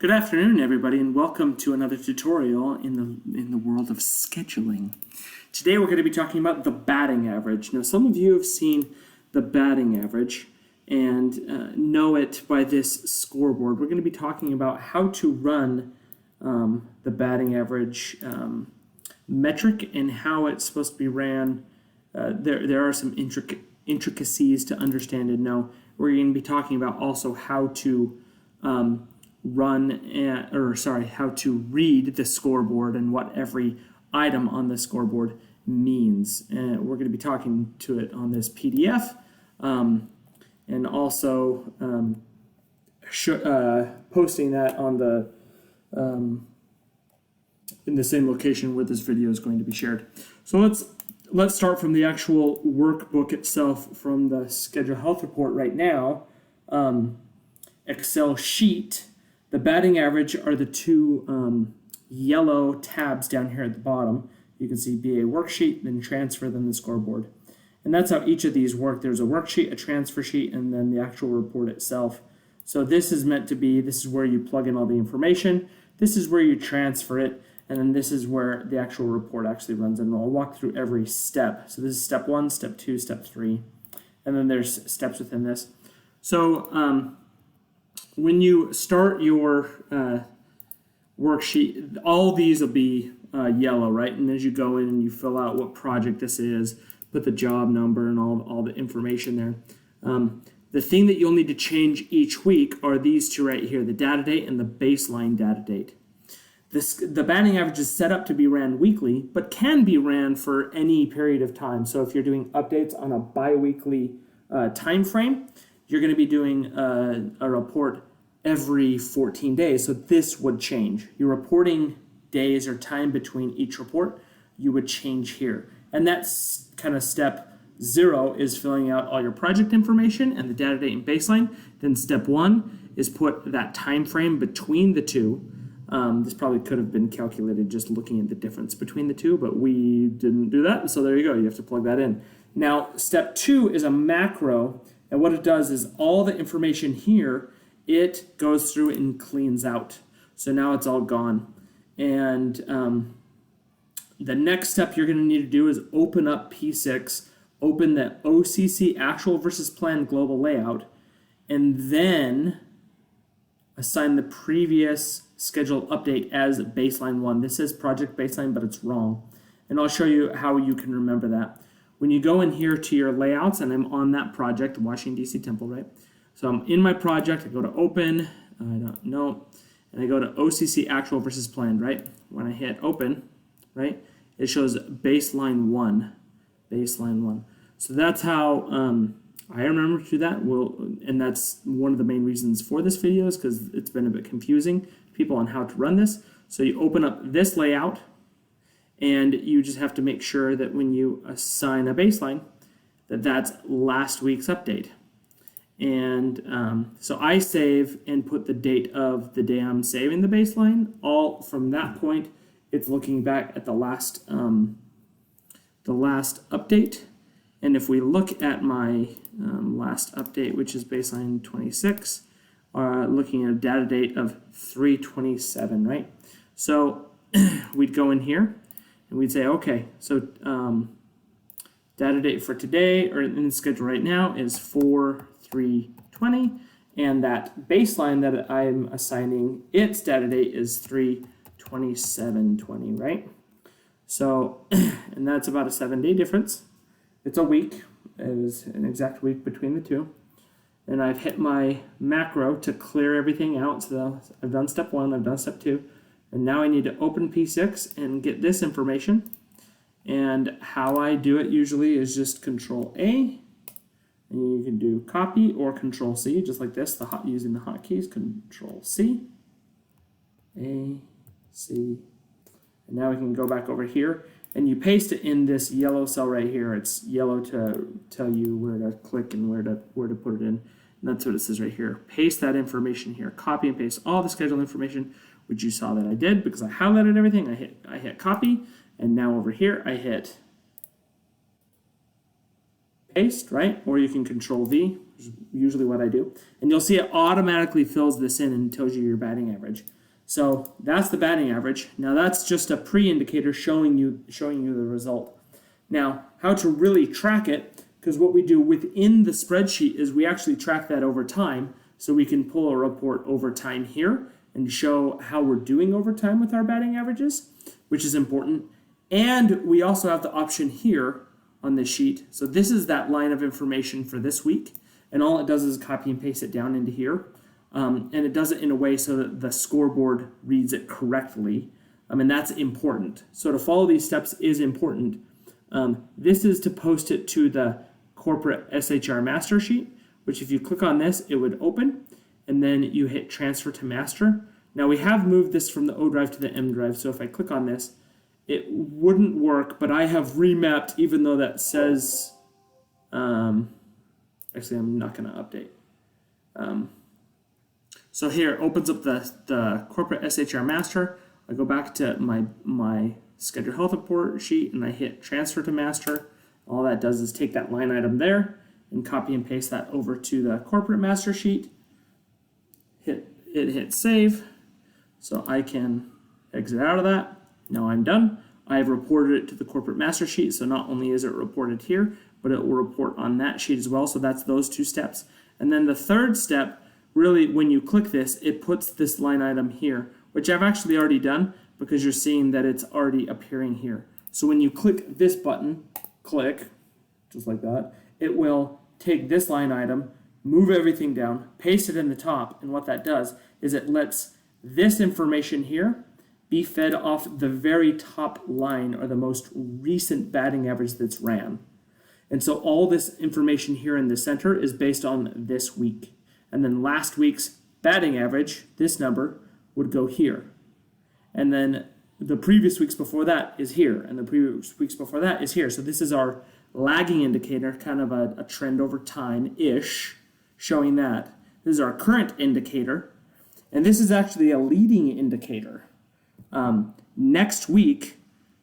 Good afternoon, everybody, and welcome to another tutorial in the world of scheduling. Today we're going to be talking about the batting average. Now, some of you have seen the batting average and know it by this scoreboard. We're going to be talking about how to run the batting average metric and how it's supposed to be ran. There are some intricacies to understand and know. We're going to be talking about also how to how to read the scoreboard and what every item on the scoreboard means. And we're going to be talking to it on this PDF and also posting that on the in the same location where this video is going to be shared. So let's start from the actual workbook itself from the Schedule Health Report right now. Excel sheet. The batting average are the two yellow tabs down here at the bottom. You can see BA worksheet, then transfer, then the scoreboard. And that's how each of these work. There's a worksheet, a transfer sheet, and then the actual report itself. So this is meant to be, this is where you plug in all the information, this is where you transfer it, and then this is where the actual report actually runs. And I'll walk through every step. So this is step 1, step 2, step 3, and then there's steps within this. So when you start your worksheet, all these will be yellow, right? And as you go in and you fill out what project this is, put the job number and all the information there. The thing that you'll need to change each week are these two right here, the data date and the baseline data date. The batting average is set up to be ran weekly, but can be ran for any period of time. So if you're doing updates on a bi-weekly time frame, you're going to be doing a report every 14 days. So this would change. Your reporting days or time between each report, you would change here. And that's kind of step 0 is filling out all your project information and the data date and baseline. Then step 1 is put that time frame between the two. This probably could have been calculated just looking at the difference between the two, but we didn't do that. So there you go. You have to plug that in. Now, step 2 is a macro. And what it does is all the information here, it goes through and cleans out. So now it's all gone. And the next step you're going to need to do is open up P6, open the OCC actual versus planned global layout, and then assign the previous schedule update as baseline 1. This says project baseline, but it's wrong. And I'll show you how you can remember that. When you go in here to your layouts, and I'm on that project, the Washington, D.C. Temple, right? So I'm in my project, I go to open, I don't know, and I go to OCC actual versus planned, right? When I hit open, right, it shows baseline 1, baseline 1. So that's how I remember to do that. And that's one of the main reasons for this video is because it's been a bit confusing to people on how to run this. So you open up this layout, and you just have to make sure that when you assign a baseline, that's last week's update. And so I save and put the date of the day I'm saving the baseline. All from that point, it's looking back at the last update. And if we look at my last update, which is baseline 26, looking at a data date of 3/27, right? So we'd go in here. And we'd say, okay, so data date for today, or in the schedule right now, is 4/3/20, and that baseline that I'm assigning its data date is 3/27/20, right? So, and that's about a 7-day difference. It's a week. It is an exact week between the two. And I've hit my macro to clear everything out. So I've done step 1, I've done step 2. And now I need to open P6 and get this information. And how I do it usually is just Control A. And you can do copy or Control C, just like this, using the hotkeys. Control C, A, C. And now we can go back over here. And you paste it in this yellow cell right here. It's yellow to tell you where to click and where to put it in. And that's what it says right here. Paste that information here. Copy and paste all the schedule information, which you saw that I did because I highlighted everything. I hit copy, and now over here I hit paste, right? Or you can Control V which is usually what I do. And you'll see it automatically fills this in and tells you your batting average. So that's the batting average. Now that's just a pre-indicator showing you the result. Now, how to really track it, because what we do within the spreadsheet is we actually track that over time, so we can pull a report over time here and show how we're doing over time with our batting averages, which is important. And we also have the option here on this sheet. So this is that line of information for this week, and all it does is copy and paste it down into here. And it does it in a way so that the scoreboard reads it correctly. And that's important. So to follow these steps is important. This is to post it to the corporate SHR master sheet, which if you click on this, it would open, and then you hit transfer to master. Now we have moved this from the O drive to the M drive, so if I click on this, it wouldn't work, but I have remapped, even though that says, actually I'm not gonna update. So here it opens up the corporate SHR master. I go back to my schedule health report sheet and I hit transfer to master. All that does is take that line item there and copy and paste that over to the corporate master sheet. Hit save. So I can exit out of that. Now I'm done. I have reported it to the corporate master sheet. So not only is it reported here, but it will report on that sheet as well. So that's those two steps. And then the third step, really when you click this, it puts this line item here, which I've actually already done because you're seeing that it's already appearing here. So when you click this button, click, just like that, it will take this line item, move everything down, paste it in the top, and what that does is it lets this information here be fed off the very top line or the most recent batting average that's ran. And so all this information here in the center is based on this week. And then last week's batting average, this number, would go here. And then the previous weeks before that is here, and the previous weeks before that is here. So this is our lagging indicator, kind of a trend over time-ish, showing that. This is our current indicator, and this is actually a leading indicator. Next week,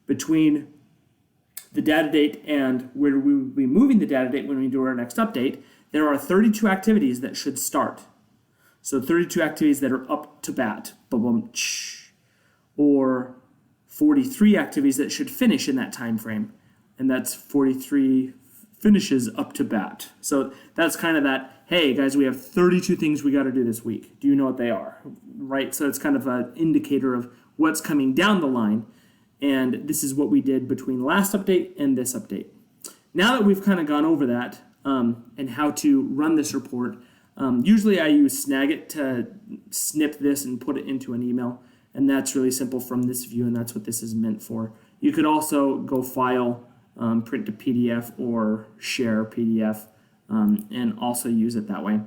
between the data date and where we will be moving the data date when we do our next update, there are 32 activities that should start. So 32 activities that are up to bat, or 43 activities that should finish in that time frame, and that's 43 finishes up to bat. So that's kind of that, hey guys, we have 32 things we got to do this week. Do you know what they are? Right? So it's kind of an indicator of what's coming down the line, and this is what we did between last update and this update. Now that we've kind of gone over that and how to run this report, usually I use Snagit to snip this and put it into an email, and that's really simple from this view, and that's what this is meant for. You could also go file, print to PDF, or share PDF, and also use it that way.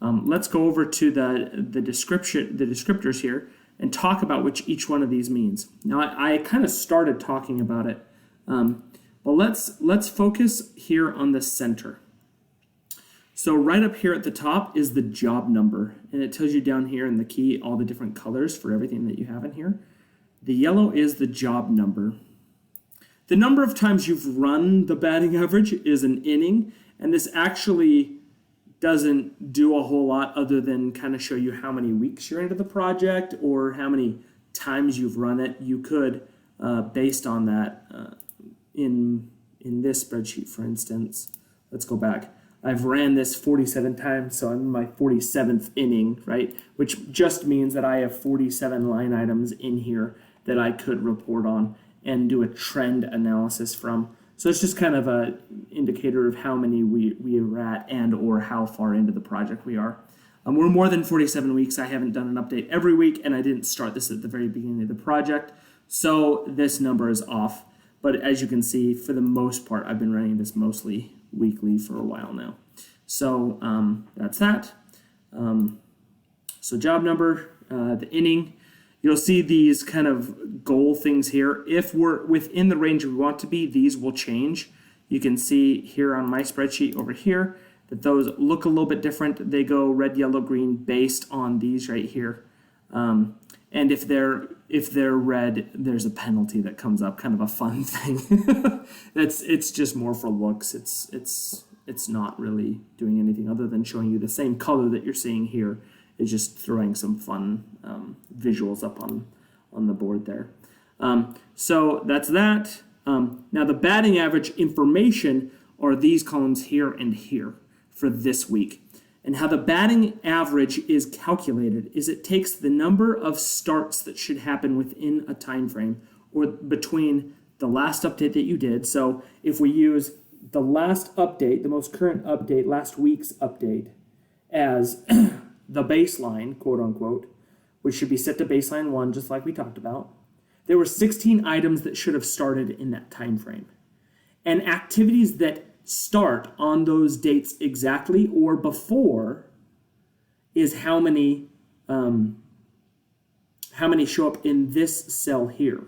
Let's go over to the descriptors here and talk about what each one of these means. Now I kind of started talking about it, but let's focus here on the center. So right up here at the top is the job number, and it tells you down here in the key all the different colors for everything that you have in here. The yellow is the job number. The number of times you've run the batting average is an inning, and this actually doesn't do a whole lot other than kind of show you how many weeks you're into the project or how many times you've run it. You could, based on that, in this spreadsheet, for instance, let's go back. I've ran this 47 times, so I'm in my 47th inning, right? Which just means that I have 47 line items in here that I could report on and do a trend analysis from. So it's just kind of an indicator of how many we are at and or how far into the project we are. We're more than 47 weeks. I haven't done an update every week, and I didn't start this at the very beginning of the project, so this number is off. But as you can see, for the most part, I've been running this mostly weekly for a while now. So that's that. So job number, the inning. You'll see these kind of goal things here. If we're within the range we want to be, these will change. You can see here on my spreadsheet over here that those look a little bit different. They go red, yellow, green based on these right here. And if they're red, there's a penalty that comes up, kind of a fun thing. It's just more for looks. It's it's not really doing anything other than showing you the same color that you're seeing here. It's just throwing some fun visuals up on the board there. So that's that. Now the batting average information are these columns here and here for this week. And how the batting average is calculated is it takes the number of starts that should happen within a time frame or between the last update that you did. So if we use the last update, the most current update, last week's update, as the baseline, quote unquote, which should be set to baseline 1, just like we talked about, there were 16 items that should have started in that time frame. And activities that start on those dates exactly or before is how many show up in this cell here.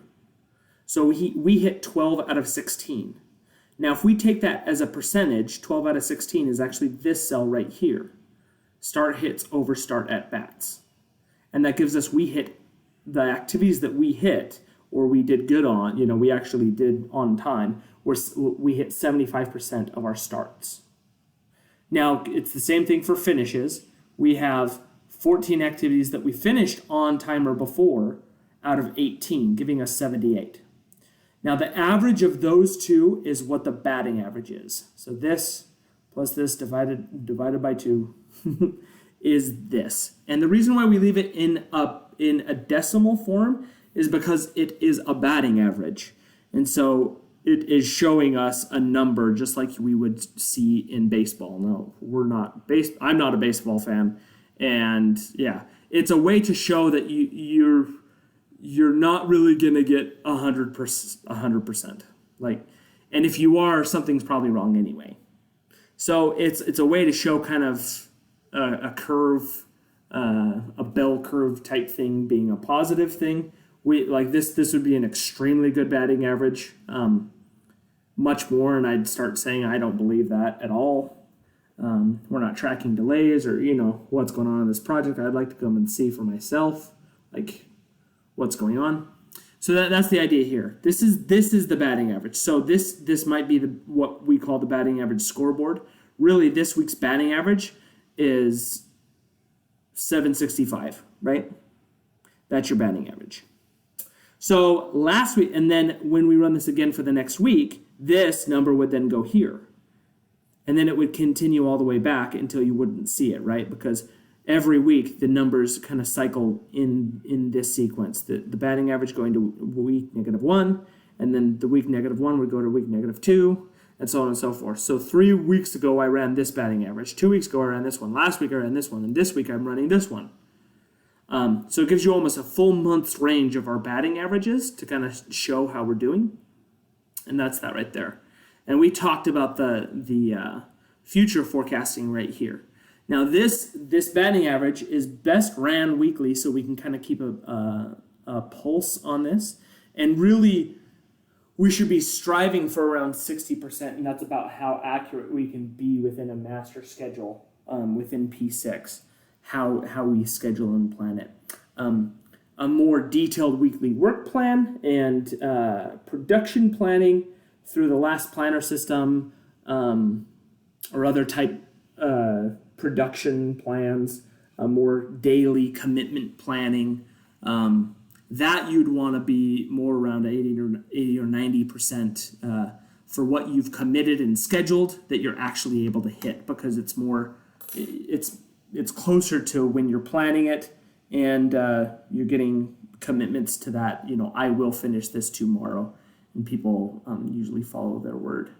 So we hit 12 out of 16. Now, if we take that as a percentage, 12 out of 16 is actually this cell right here. Start hits over start at bats. And that gives us, we hit the activities that we hit or we did good on, we actually did on time, we hit 75% of our starts. Now, it's the same thing for finishes. We have 14 activities that we finished on time or before out of 18, giving us 78. Now, the average of those two is what the batting average is. So this plus this divided by 2 is this. And the reason why we leave it in a decimal form is because it is a batting average. And so it is showing us a number just like we would see in baseball. No, I'm not a baseball fan. And yeah, it's a way to show that you're not really going to get 100%. And if you are, something's probably wrong anyway. So it's a way to show kind of a curve, a bell curve type thing being a positive thing. This would be an extremely good batting average, much more, and I'd start saying I don't believe that at all. We're not tracking delays or what's going on in this project. I'd like to come and see for myself, what's going on. So that's the idea here. This is the batting average. So this might be what we call the batting average scoreboard. Really, this week's batting average is 765, right? That's your batting average. So last week, and then when we run this again for the next week, this number would then go here. And then it would continue all the way back until you wouldn't see it, right? Because every week the numbers kind of cycle in this sequence. The batting average going to week -1, and then the week -1 would go to week -2, and so on and so forth. So 3 weeks ago I ran this batting average. 2 weeks ago I ran this one. Last week I ran this one. And this week I'm running this one. So it gives you almost a full month's range of our batting averages to kind of show how we're doing. And that's that right there. And we talked about the future forecasting right here. Now this batting average is best ran weekly so we can kind of keep a pulse on this. And really, we should be striving for around 60%, and that's about how accurate we can be within a master schedule within P6. How we schedule and plan it. A more detailed weekly work plan and production planning through the last planner system or other type production plans, more daily commitment planning. That you'd want to be more around 80 or 90% for what you've committed and scheduled that you're actually able to hit, because it's closer to when you're planning it and you're getting commitments to that, I will finish this tomorrow. And people usually follow their word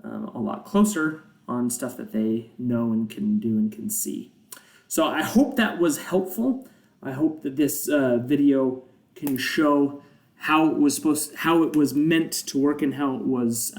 a lot closer on stuff that they know and can do and can see. So I hope that was helpful. I hope that this video can show how it was meant to work and how it was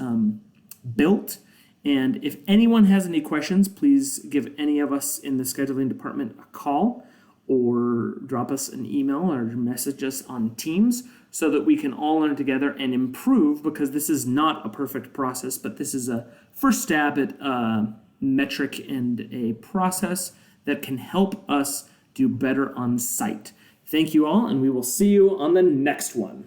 built. And if anyone has any questions, please give any of us in the scheduling department a call or drop us an email or message us on Teams so that we can all learn together and improve, because this is not a perfect process, but this is a first stab at a metric and a process that can help us do better on site. Thank you all, and we will see you on the next one.